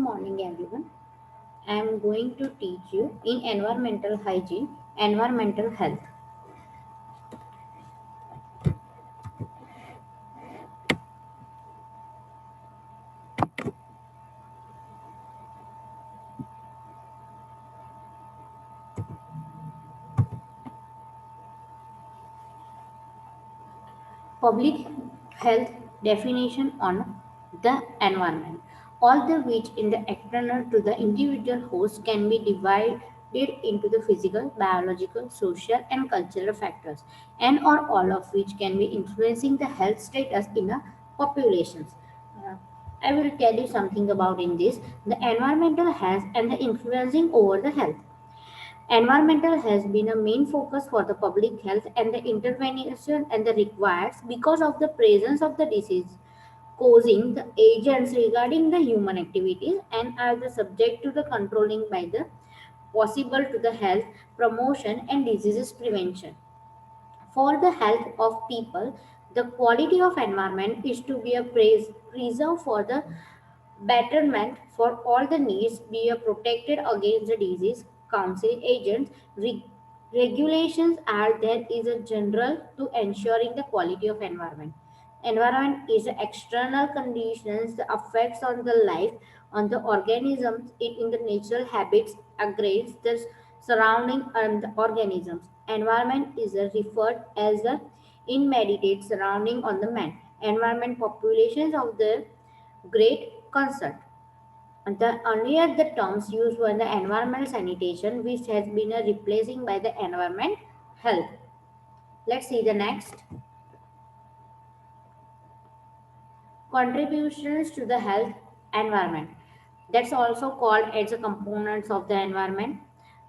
morning, everyone. I am going to teach you in environmental hygiene, environmental health. Public health definition on the environment. All the which in the external to the individual host can be divided into the physical, biological, social, and cultural factors, and or all of which can be influencing the health status in a populations. Uh, I will tell you something about in this the environmental health and the influencing over the health. Environmental has been a main focus for the public health and the intervention and the requires because of the presence of the disease causing the agents regarding the human activities and are the subject to the controlling by the possible to the health promotion and diseases prevention. For the health of people, the quality of environment is to be a preserve for the betterment for all the needs be protected against the disease. Council agents regulations are there is a general to ensuring the quality of environment. Environment is the external conditions the effects on the life on the organisms in the natural habits aggravates the surrounding and the organisms. Environment is referred as the immediate surrounding on the man. Environment populations of the great concern. The earlier the terms used were the environmental sanitation, which has been replacing by the environment health. Let's see the next. Contributions to the health environment. That's also called as a components of the environment,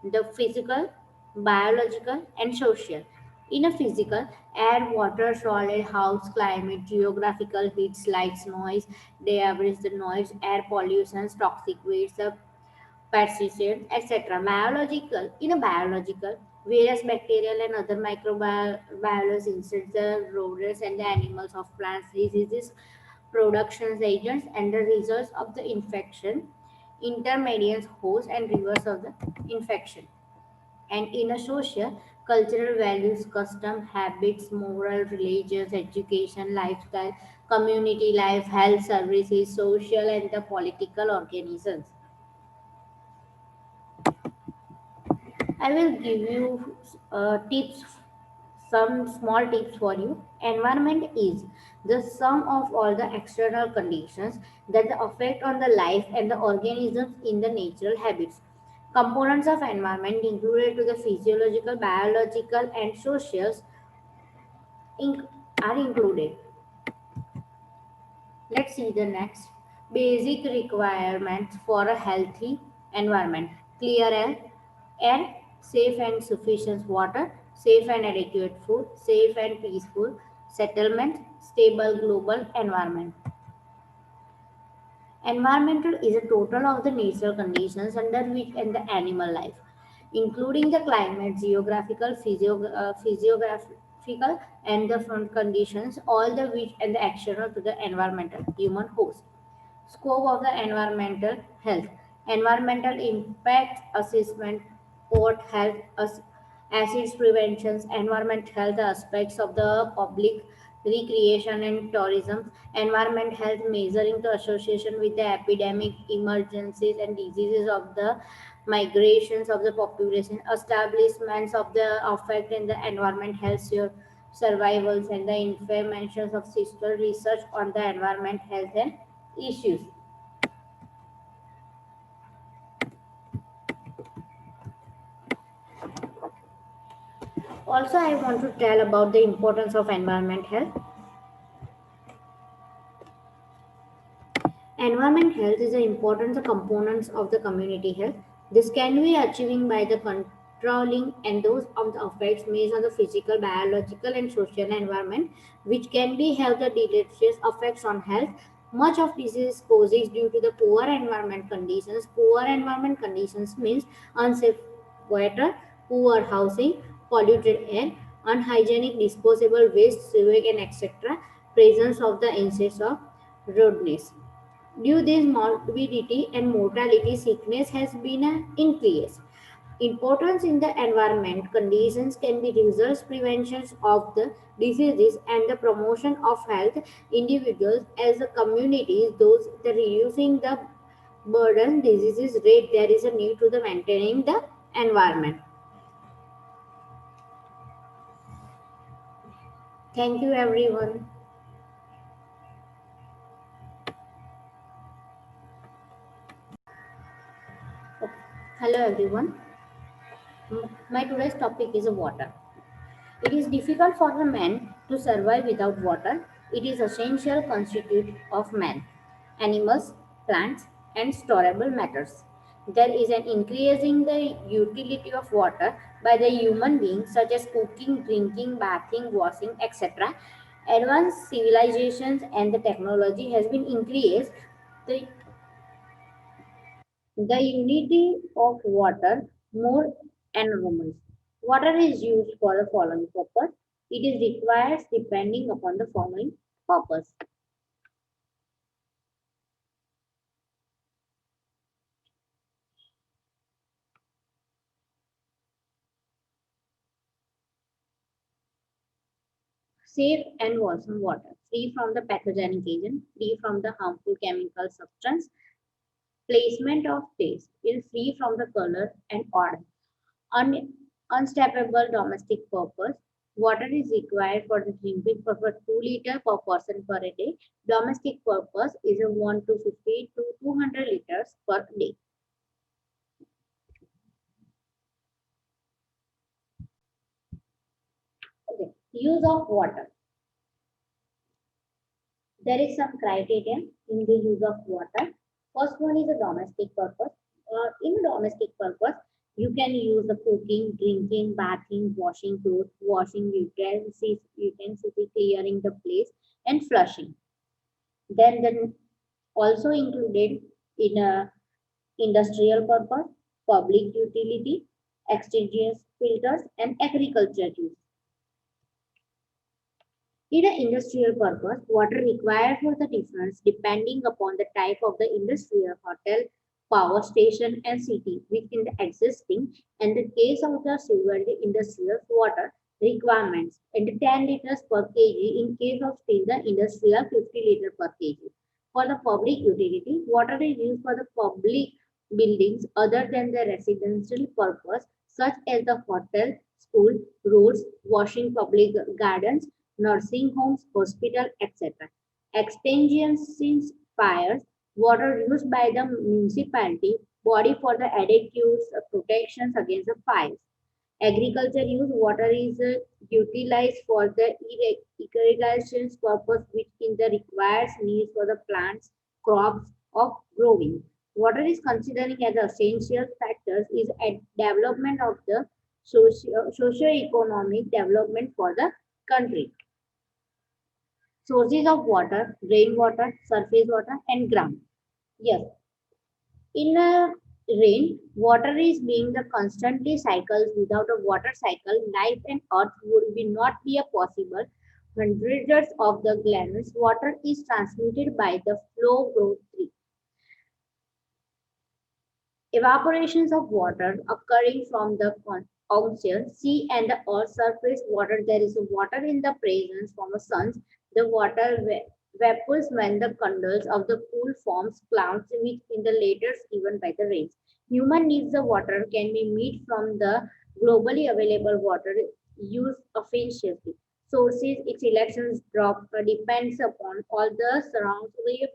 the physical, biological, and social. In a physical, air, water, solid, house, climate, geographical heats, lights, noise, they average the noise, air pollution, toxic waste, the persistence, etc. Biological, in a biological, various bacterial and other microbiology insects, the rodents and the animals of plants, diseases, production agents, and the results of the infection, intermediates, host, and reverse of the infection. And in a social, cultural values, custom, habits, moral, religious, education, lifestyle, community life, health services, social, and the political organizations. I will give you tips, some small tips for you. Environment is the sum of all the external conditions that affect on the life and the organisms in the natural habits. Components of environment included to the physiological, biological, and socials in- are included. Let's see the next. Basic requirements for a healthy environment. Clear air, safe and sufficient water, safe and adequate food, safe and peaceful settlement, stable global environment. Environmental is a total of the natural conditions under which and the animal life, including the climate, geographical, physiographical, and the front conditions, all the which and the external to the environmental human host. Scope of the environmental health. Environmental impact assessment, port health, acids preventions, environment health aspects of the public recreation and tourism, environment health measuring the association with the epidemic, emergencies and diseases of the migrations of the population, establishments of the effect in the environment health survivals and the informations of sister research on the environment health and issues. Also, I want to tell about the importance of environment health. Environment health is the important components of the community health. This can be achieving by the controlling and those of the effects made on the physical, biological, and social environment, which can be have the deleterious effects on health. Much of disease causes due to the poor environment conditions. Poor environment conditions means unsafe water, poor housing, polluted air, unhygienic disposable waste, sewage, and etc. Presence of the insects of rudeness. Due to this morbidity and mortality, sickness has been increased. Importance in the environment conditions can be research preventions of the diseases and the promotion of health individuals as a communities those the reducing the burden diseases rate there is a need to the maintaining the environment. Thank you everyone. Hello everyone. My today's topic is water. It is difficult for the man to survive without water. It is essential constitute of man, animals, plants, and storable matters. There is an increasing the utility of water by the human beings such as cooking, drinking, bathing, washing, etc. Advanced civilizations and the technology has been increased the the unity of water more enormous. Water is used for the following purpose. It is required depending upon the following purpose. Safe and wholesome water, free from the pathogenic agent, free from the harmful chemical substance, placement of taste, is free from the color and odor. Unstoppable domestic purpose. Water is required for the drinking purpose 2 liter per person per day. Domestic purpose is a 1 to 50 to 200 liters per day. Okay. Use of water. There is some criteria in the use of water. First one is a domestic purpose. In domestic purpose, you can use the cooking, drinking, bathing, washing clothes, washing utensils, clearing the place, and flushing. Then also included in a industrial purpose, public utility, extraneous filters, and agriculture use. In an industrial purpose, water required for the difference depending upon the type of the industrial hotel, power station, and city within the existing and the case of the silver the industrial water requirements and 10 liters per kg in case of steel the industrial 50 liter per kg. For the public utility, water is used for the public buildings other than the residential purpose such as the hotel, school, roads, washing public gardens, nursing homes, hospital, etc. Extinguishing fires, water used by the municipality body for the adequate protections against the fires. Agriculture use water is utilized for the irrigation purpose which in the requires needs for the plants, crops of growing. Water is considering as essential factors is a development of the socio-economic development for the country. Sources of water, rainwater, surface water, and ground. Yes, in a rain, water is being the constantly cycles. Without a water cycle, life on Earth would be not be a possible. Hundreds of the gallons water is transmitted by the flow growth tree. Evaporations of water occurring from the ocean, sea, and the earth's surface water. There is water in the presence from the sun. The water vapors when the condense of the cool forms clouds, which in the later given by the rains. Human needs the water can be met from the globally available water used efficiently. Sources, its elections drop depends upon all the surrounding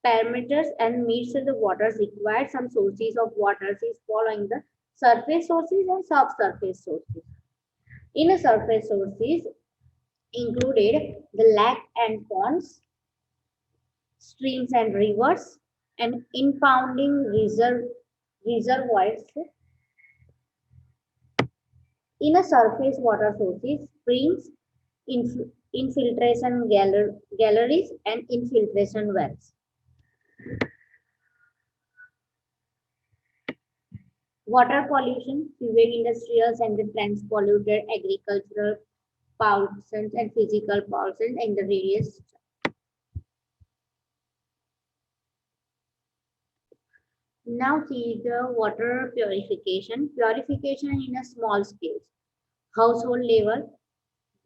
parameters and meets the waters required. Some sources of waters is following the surface sources and subsurface sources. In a surface sources included the lake and ponds, streams and rivers, and impounding reservoirs. In a surface water sources, springs, infiltration galleries, and infiltration wells. Water pollution, sewage industrials and the transpolluted agricultural pollutants and physical pollutants in the various. Now see the water purification. Purification in a small scale. Household level,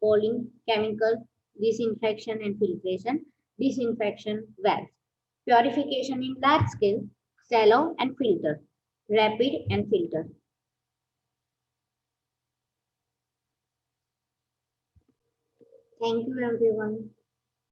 boiling, chemical, disinfection and filtration, disinfection valves. Purification in large scale, shallow and filter, rapid and filter. Thank you everyone.